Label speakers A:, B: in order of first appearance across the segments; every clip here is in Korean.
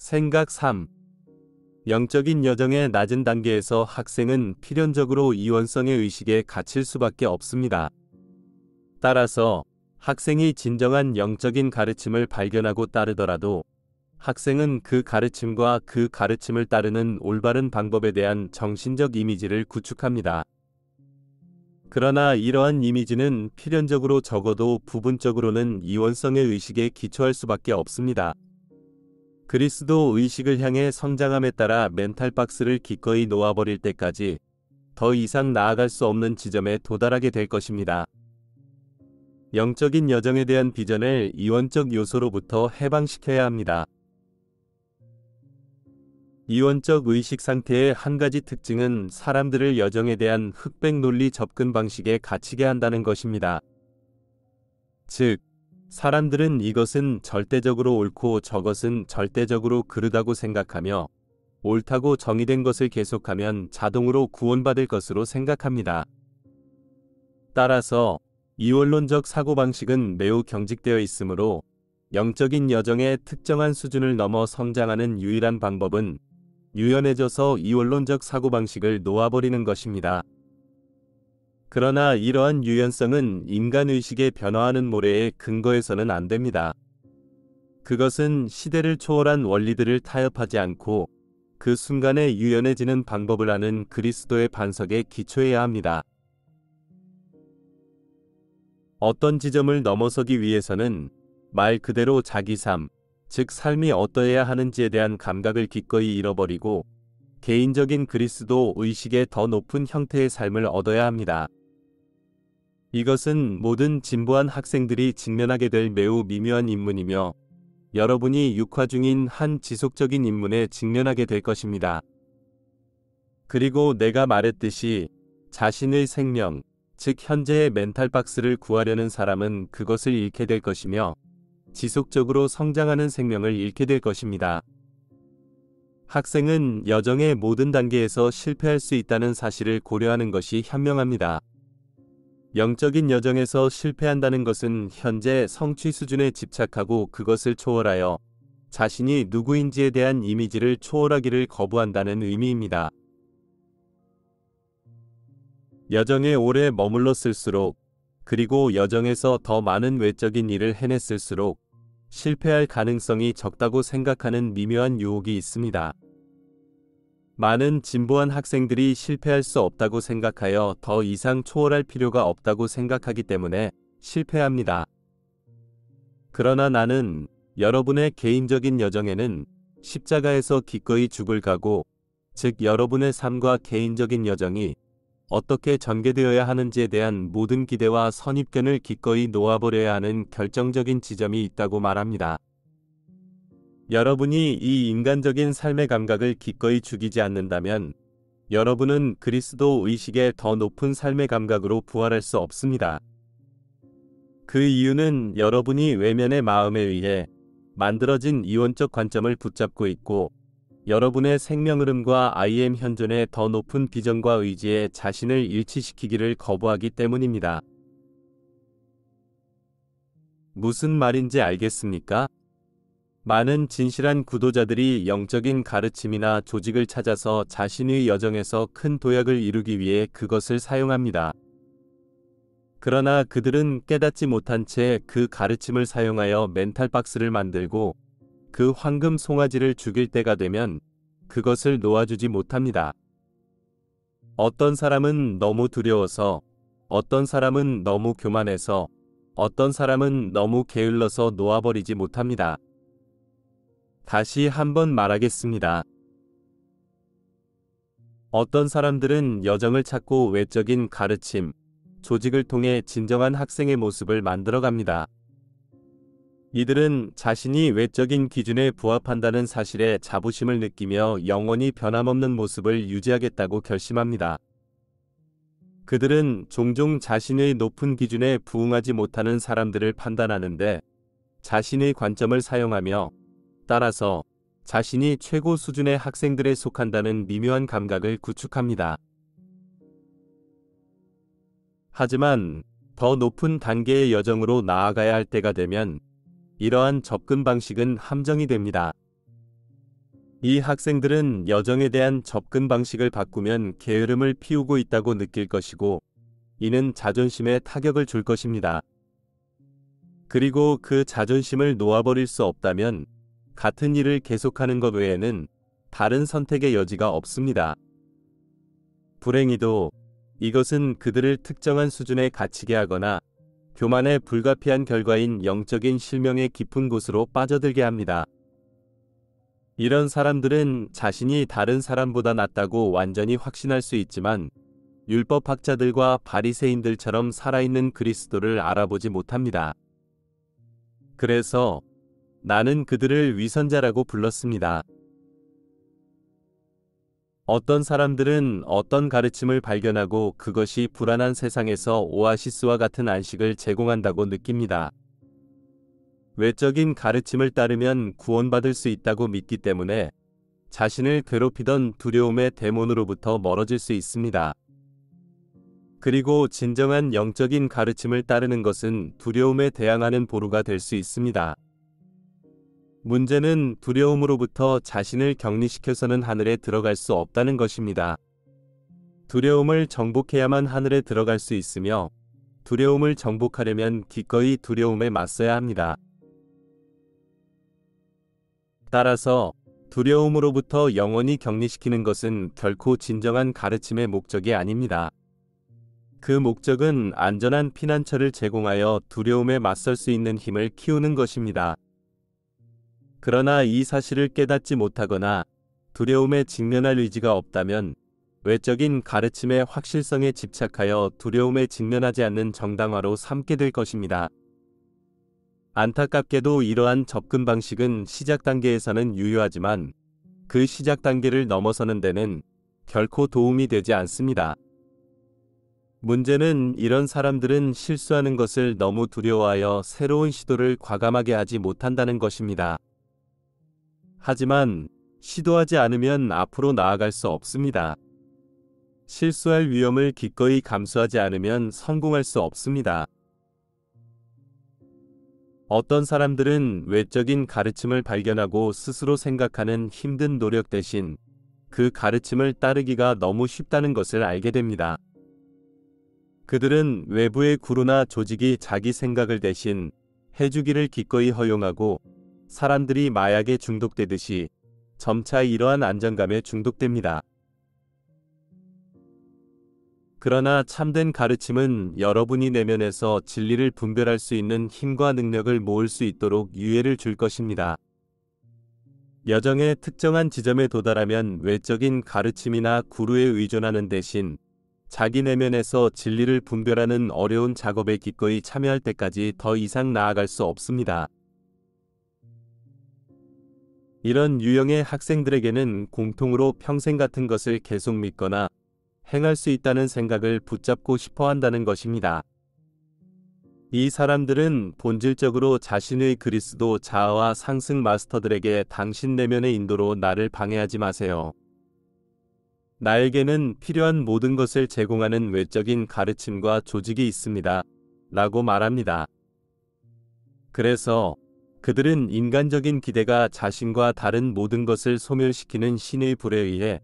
A: 생각 3. 영적인 여정의 낮은 단계에서 학생은 필연적으로 이원성의 의식에 갇힐 수밖에 없습니다. 따라서 학생이 진정한 영적인 가르침을 발견하고 따르더라도 학생은 그 가르침과 그 가르침을 따르는 올바른 방법에 대한 정신적 이미지를 구축합니다. 그러나 이러한 이미지는 필연적으로 적어도 부분적으로는 이원성의 의식에 기초할 수밖에 없습니다. 그리스도 의식을 향해 성장함에 따라 멘탈 박스를 기꺼이 놓아버릴 때까지 더 이상 나아갈 수 없는 지점에 도달하게 될 것입니다. 영적인 여정에 대한 비전을 이원적 요소로부터 해방시켜야 합니다. 이원적 의식 상태의 한 가지 특징은 사람들을 여정에 대한 흑백 논리 접근 방식에 갇히게 한다는 것입니다. 즉, 사람들은 이것은 절대적으로 옳고 저것은 절대적으로 그르다고 생각하며 옳다고 정의된 것을 계속하면 자동으로 구원받을 것으로 생각합니다. 따라서 이원론적 사고방식은 매우 경직되어 있으므로 영적인 여정의 특정한 수준을 넘어 성장하는 유일한 방법은 유연해져서 이원론적 사고방식을 놓아버리는 것입니다. 그러나 이러한 유연성은 인간의식의 변화하는 모래에 근거해서는 안 됩니다. 그것은 시대를 초월한 원리들을 타협하지 않고 그 순간에 유연해지는 방법을 아는 그리스도의 반석에 기초해야 합니다. 어떤 지점을 넘어서기 위해서는 말 그대로 자기 삶, 즉 삶이 어떠해야 하는지에 대한 감각을 기꺼이 잃어버리고 개인적인 그리스도 의식의 더 높은 형태의 삶을 얻어야 합니다. 이것은 모든 진보한 학생들이 직면하게 될 매우 미묘한 인문이며 여러분이 육화 중인 한 지속적인 인문에 직면하게 될 것입니다. 그리고 내가 말했듯이 자신의 생명, 즉 현재의 멘탈 박스를 구하려는 사람은 그것을 잃게 될 것이며 지속적으로 성장하는 생명을 잃게 될 것입니다. 학생은 여정의 모든 단계에서 실패할 수 있다는 사실을 고려하는 것이 현명합니다. 영적인 여정에서 실패한다는 것은 현재 성취 수준에 집착하고 그것을 초월하여 자신이 누구인지에 대한 이미지를 초월하기를 거부한다는 의미입니다. 여정에 오래 머물렀을수록 그리고 여정에서 더 많은 외적인 일을 해냈을수록 실패할 가능성이 적다고 생각하는 미묘한 유혹이 있습니다. 많은 진보한 학생들이 실패할 수 없다고 생각하여 더 이상 초월할 필요가 없다고 생각하기 때문에 실패합니다. 그러나 나는 여러분의 개인적인 여정에는 십자가에서 기꺼이 죽을 각오, 즉 여러분의 삶과 개인적인 여정이 어떻게 전개되어야 하는지에 대한 모든 기대와 선입견을 기꺼이 놓아버려야 하는 결정적인 지점이 있다고 말합니다. 여러분이 이 인간적인 삶의 감각을 기꺼이 죽이지 않는다면 여러분은 그리스도 의식의 더 높은 삶의 감각으로 부활할 수 없습니다. 그 이유는 여러분이 외면의 마음에 의해 만들어진 이원적 관점을 붙잡고 있고 여러분의 생명 흐름과 IM 현존의 더 높은 비전과 의지에 자신을 일치시키기를 거부하기 때문입니다. 무슨 말인지 알겠습니까? 많은 진실한 구도자들이 영적인 가르침이나 조직을 찾아서 자신의 여정에서 큰 도약을 이루기 위해 그것을 사용합니다. 그러나 그들은 깨닫지 못한 채 그 가르침을 사용하여 멘탈 박스를 만들고 그 황금 송아지를 죽일 때가 되면 그것을 놓아주지 못합니다. 어떤 사람은 너무 두려워서, 어떤 사람은 너무 교만해서, 어떤 사람은 너무 게을러서 놓아버리지 못합니다. 다시 한번 말하겠습니다. 어떤 사람들은 여정을 찾고 외적인 가르침, 조직을 통해 진정한 학생의 모습을 만들어갑니다. 이들은 자신이 외적인 기준에 부합한다는 사실에 자부심을 느끼며 영원히 변함없는 모습을 유지하겠다고 결심합니다. 그들은 종종 자신의 높은 기준에 부응하지 못하는 사람들을 판단하는데 자신의 관점을 사용하며 따라서 자신이 최고 수준의 학생들에 속한다는 미묘한 감각을 구축합니다. 하지만 더 높은 단계의 여정으로 나아가야 할 때가 되면 이러한 접근 방식은 함정이 됩니다. 이 학생들은 여정에 대한 접근 방식을 바꾸면 게으름을 피우고 있다고 느낄 것이고, 이는 자존심에 타격을 줄 것입니다. 그리고 그 자존심을 놓아버릴 수 없다면 같은 일을 계속하는 것 외에는 다른 선택의 여지가 없습니다. 불행히도 이것은 그들을 특정한 수준에 갇히게 하거나 교만에 불가피한 결과인 영적인 실명의 깊은 곳으로 빠져들게 합니다. 이런 사람들은 자신이 다른 사람보다 낫다고 완전히 확신할 수 있지만 율법학자들과 바리새인들처럼 살아있는 그리스도를 알아보지 못합니다. 그래서 나는 그들을 위선자라고 불렀습니다. 어떤 사람들은 어떤 가르침을 발견하고 그것이 불안한 세상에서 오아시스와 같은 안식을 제공한다고 느낍니다. 외적인 가르침을 따르면 구원받을 수 있다고 믿기 때문에 자신을 괴롭히던 두려움의 데몬으로부터 멀어질 수 있습니다. 그리고 진정한 영적인 가르침을 따르는 것은 두려움에 대항하는 보루가 될 수 있습니다. 문제는 두려움으로부터 자신을 격리시켜서는 하늘에 들어갈 수 없다는 것입니다. 두려움을 정복해야만 하늘에 들어갈 수 있으며 두려움을 정복하려면 기꺼이 두려움에 맞서야 합니다. 따라서 두려움으로부터 영원히 격리시키는 것은 결코 진정한 가르침의 목적이 아닙니다. 그 목적은 안전한 피난처를 제공하여 두려움에 맞설 수 있는 힘을 키우는 것입니다. 그러나 이 사실을 깨닫지 못하거나 두려움에 직면할 의지가 없다면 외적인 가르침의 확실성에 집착하여 두려움에 직면하지 않는 정당화로 삼게 될 것입니다. 안타깝게도 이러한 접근 방식은 시작 단계에서는 유효하지만 그 시작 단계를 넘어서는 데는 결코 도움이 되지 않습니다. 문제는 이런 사람들은 실수하는 것을 너무 두려워하여 새로운 시도를 과감하게 하지 못한다는 것입니다. 하지만 시도하지 않으면 앞으로 나아갈 수 없습니다. 실수할 위험을 기꺼이 감수하지 않으면 성공할 수 없습니다. 어떤 사람들은 외적인 가르침을 발견하고 스스로 생각하는 힘든 노력 대신 그 가르침을 따르기가 너무 쉽다는 것을 알게 됩니다. 그들은 외부의 구루나 조직이 자기 생각을 대신 해주기를 기꺼이 허용하고 사람들이 마약에 중독되듯이 점차 이러한 안정감에 중독됩니다. 그러나 참된 가르침은 여러분이 내면에서 진리를 분별할 수 있는 힘과 능력을 모을 수 있도록 유예를 줄 것입니다. 여정의 특정한 지점에 도달하면 외적인 가르침이나 구루에 의존하는 대신 자기 내면에서 진리를 분별하는 어려운 작업에 기꺼이 참여할 때까지 더 이상 나아갈 수 없습니다. 이런 유형의 학생들에게는 공통으로 평생 같은 것을 계속 믿거나 행할 수 있다는 생각을 붙잡고 싶어 한다는 것입니다. 이 사람들은 본질적으로 자신의 그리스도 자아와 상승 마스터들에게 당신 내면의 인도로 나를 방해하지 마세요. 나에게는 필요한 모든 것을 제공하는 외적인 가르침과 조직이 있습니다. 라고 말합니다. 그래서 그들은 인간적인 기대가 자신과 다른 모든 것을 소멸시키는 신의 불에 의해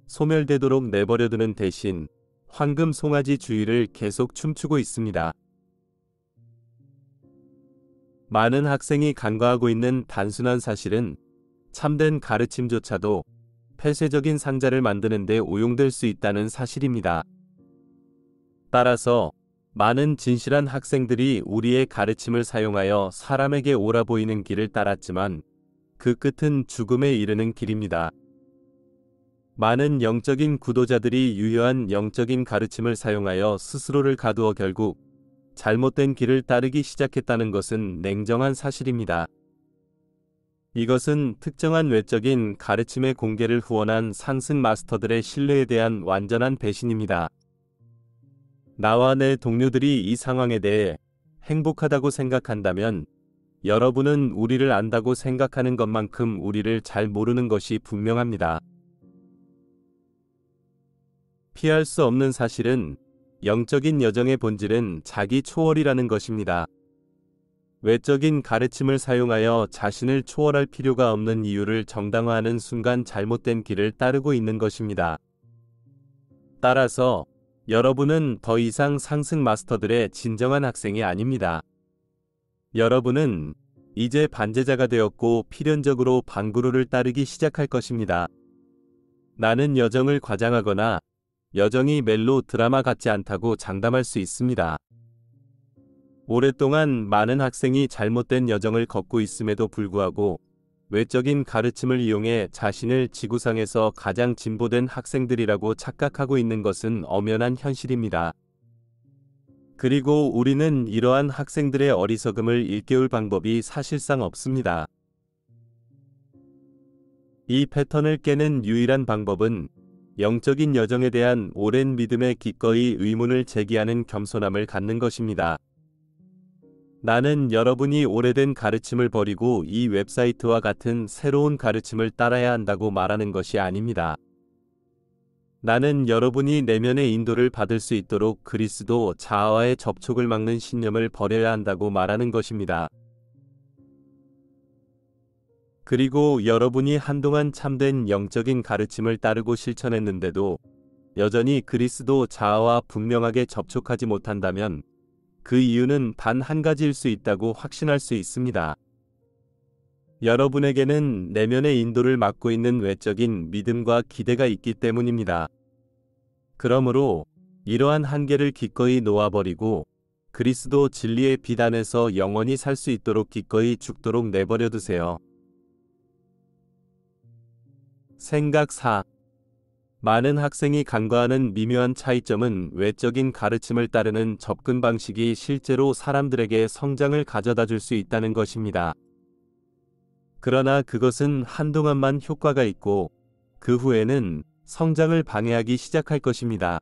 A: 소멸되도록 내버려두는 대신 황금 송아지 주의를 계속 춤추고 있습니다. 많은 학생이 간과하고 있는 단순한 사실은 참된 가르침조차도 폐쇄적인 상자를 만드는 데 오용될 수 있다는 사실입니다. 따라서 많은 진실한 학생들이 우리의 가르침을 사용하여 사람에게 옳아 보이는 길을 따랐지만 그 끝은 죽음에 이르는 길입니다. 많은 영적인 구도자들이 유효한 영적인 가르침을 사용하여 스스로를 가두어 결국 잘못된 길을 따르기 시작했다는 것은 냉정한 사실입니다. 이것은 특정한 외적인 가르침의 공개를 후원한 상승 마스터들의 신뢰에 대한 완전한 배신입니다. 나와 내 동료들이 이 상황에 대해 행복하다고 생각한다면 여러분은 우리를 안다고 생각하는 것만큼 우리를 잘 모르는 것이 분명합니다. 피할 수 없는 사실은 영적인 여정의 본질은 자기 초월이라는 것입니다. 외적인 가르침을 사용하여 자신을 초월할 필요가 없는 이유를 정당화하는 순간 잘못된 길을 따르고 있는 것입니다. 따라서 여러분은 더 이상 상승 마스터들의 진정한 학생이 아닙니다. 여러분은 이제 반제자가 되었고 필연적으로 방구루를 따르기 시작할 것입니다. 나는 여정을 과장하거나 여정이 멜로 드라마 같지 않다고 장담할 수 있습니다. 오랫동안 많은 학생이 잘못된 여정을 걷고 있음에도 불구하고 외적인 가르침을 이용해 자신을 지구상에서 가장 진보된 학생들이라고 착각하고 있는 것은 엄연한 현실입니다. 그리고 우리는 이러한 학생들의 어리석음을 일깨울 방법이 사실상 없습니다. 이 패턴을 깨는 유일한 방법은 영적인 여정에 대한 오랜 믿음에 기꺼이 의문을 제기하는 겸손함을 갖는 것입니다. 나는 여러분이 오래된 가르침을 버리고 이 웹사이트와 같은 새로운 가르침을 따라야 한다고 말하는 것이 아닙니다. 나는 여러분이 내면의 인도를 받을 수 있도록 그리스도 자아와의 접촉을 막는 신념을 버려야 한다고 말하는 것입니다. 그리고 여러분이 한동안 참된 영적인 가르침을 따르고 실천했는데도 여전히 그리스도 자아와 분명하게 접촉하지 못한다면 그 이유는 단 한 가지일 수 있다고 확신할 수 있습니다. 여러분에게는 내면의 인도를 막고 있는 외적인 믿음과 기대가 있기 때문입니다. 그러므로 이러한 한계를 기꺼이 놓아버리고 그리스도 진리의 빛 안에서 영원히 살 수 있도록 기꺼이 죽도록 내버려 두세요. 생각 4. 많은 학생이 간과하는 미묘한 차이점은 외적인 가르침을 따르는 접근 방식이 실제로 사람들에게 성장을 가져다 줄 수 있다는 것입니다. 그러나 그것은 한동안만 효과가 있고 그 후에는 성장을 방해하기 시작할 것입니다.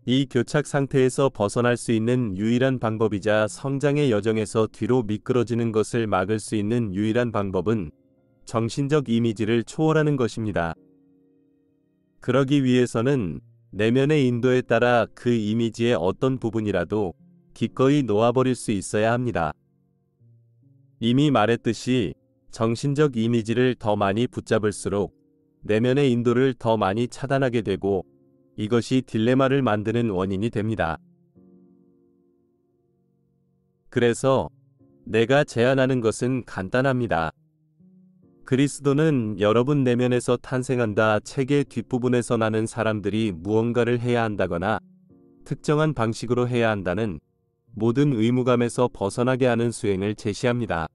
A: 이 교착 상태에서 벗어날 수 있는 유일한 방법이자 성장의 여정에서 뒤로 미끄러지는 것을 막을 수 있는 유일한 방법은 정신적 이미지를 초월하는 것입니다. 그러기 위해서는 내면의 인도에 따라 그 이미지의 어떤 부분이라도 기꺼이 놓아버릴 수 있어야 합니다. 이미 말했듯이 정신적 이미지를 더 많이 붙잡을수록 내면의 인도를 더 많이 차단하게 되고 이것이 딜레마를 만드는 원인이 됩니다. 그래서 내가 제안하는 것은 간단합니다. 그리스도는 여러분 내면에서 탄생한다 책의 뒷부분에서 나는 사람들이 무언가를 해야 한다거나 특정한 방식으로 해야 한다는 모든 의무감에서 벗어나게 하는 수행을 제시합니다.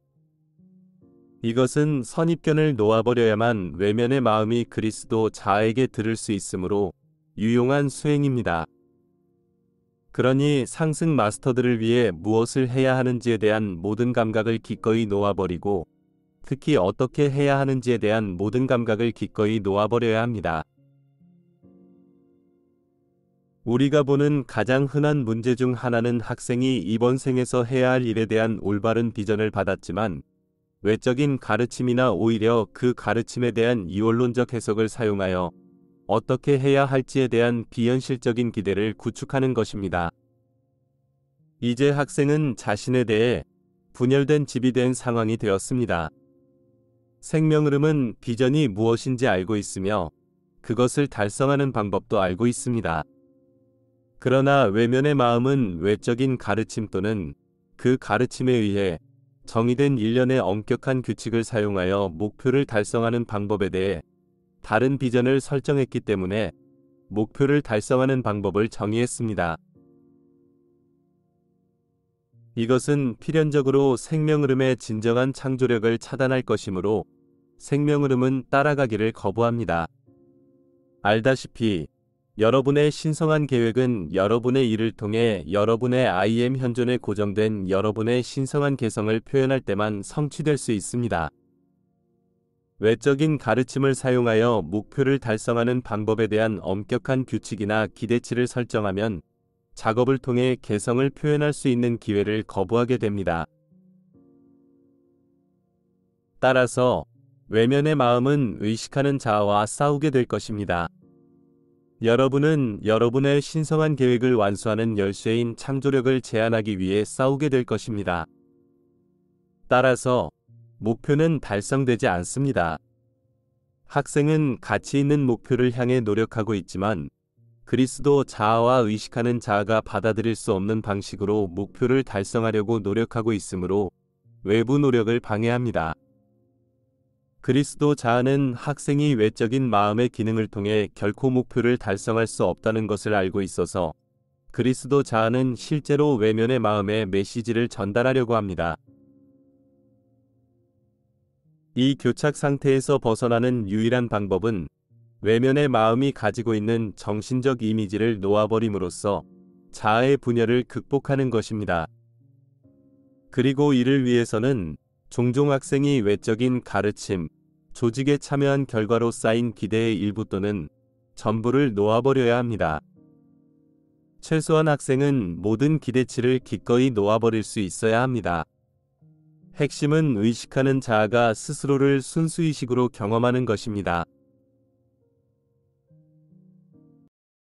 A: 이것은 선입견을 놓아버려야만 외면의 마음이 그리스도 자아에게 들을 수 있으므로 유용한 수행입니다. 그러니 상승 마스터들을 위해 무엇을 해야 하는지에 대한 모든 감각을 기꺼이 놓아버리고 특히 어떻게 해야 하는지에 대한 모든 감각을 기꺼이 놓아버려야 합니다. 우리가 보는 가장 흔한 문제 중 하나는 학생이 이번 생에서 해야 할 일에 대한 올바른 비전을 받았지만 외적인 가르침이나 오히려 그 가르침에 대한 이원론적 해석을 사용하여 어떻게 해야 할지에 대한 비현실적인 기대를 구축하는 것입니다. 이제 학생은 자신에 대해 분열된 집이 된 상황이 되었습니다. 생명 흐름은 비전이 무엇인지 알고 있으며 그것을 달성하는 방법도 알고 있습니다. 그러나 외면의 마음은 외적인 가르침 또는 그 가르침에 의해 정의된 일련의 엄격한 규칙을 사용하여 목표를 달성하는 방법에 대해 다른 비전을 설정했기 때문에 목표를 달성하는 방법을 정의했습니다. 이것은 필연적으로 생명 흐름의 진정한 창조력을 차단할 것이므로 생명 흐름은 따라가기를 거부합니다. 알다시피 여러분의 신성한 계획은 여러분의 일을 통해 여러분의 I am 현존에 고정된 여러분의 신성한 개성을 표현할 때만 성취될 수 있습니다. 외적인 가르침을 사용하여 목표를 달성하는 방법에 대한 엄격한 규칙이나 기대치를 설정하면 작업을 통해 개성을 표현할 수 있는 기회를 거부하게 됩니다. 따라서 외면의 마음은 의식하는 자아와 싸우게 될 것입니다. 여러분은 여러분의 신성한 계획을 완수하는 열쇠인 창조력을 제한하기 위해 싸우게 될 것입니다. 따라서 목표는 달성되지 않습니다. 학생은 가치 있는 목표를 향해 노력하고 있지만 그리스도 자아와 의식하는 자아가 받아들일 수 없는 방식으로 목표를 달성하려고 노력하고 있으므로 외부 노력을 방해합니다. 그리스도 자아는 학생이 외적인 마음의 기능을 통해 결코 목표를 달성할 수 없다는 것을 알고 있어서 그리스도 자아는 실제로 외면의 마음의 메시지를 전달하려고 합니다. 이 교착 상태에서 벗어나는 유일한 방법은 외면의 마음이 가지고 있는 정신적 이미지를 놓아버림으로써 자아의 분열을 극복하는 것입니다. 그리고 이를 위해서는 종종 학생이 외적인 가르침, 조직에 참여한 결과로 쌓인 기대의 일부 또는 전부를 놓아버려야 합니다. 최소한 학생은 모든 기대치를 기꺼이 놓아버릴 수 있어야 합니다. 핵심은 의식하는 자아가 스스로를 순수의식으로 경험하는 것입니다.